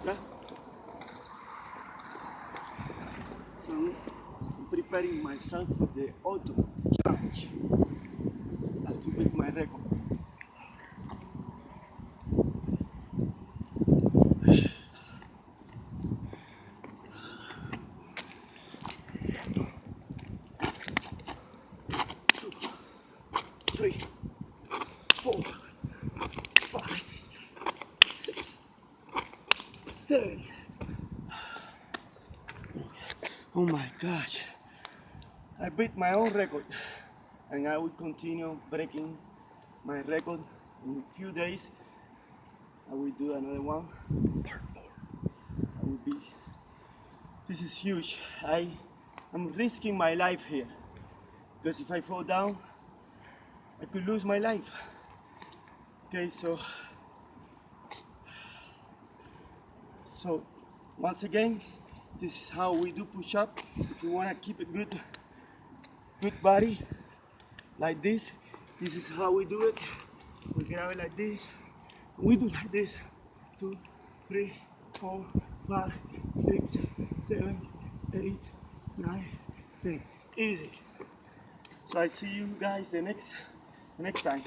okay? So I'm preparing myself for the ultimate challenge. That's to beat my record. Two, three, 4, 5, 6, 7. Oh my gosh. I beat my own record and I will continue breaking my record in a few days. I will do another one, part 4. I will be, this is huge. I'm risking my life here because if I fall down, I could lose my life. Okay, so once again, this is how we do push-up. If you want to keep a good body like this is how we do it. We grab it like this. We do like this. 2, 3, 4, 5, 6, 7, 8, 9, 10. Easy. So I see you guys the next time.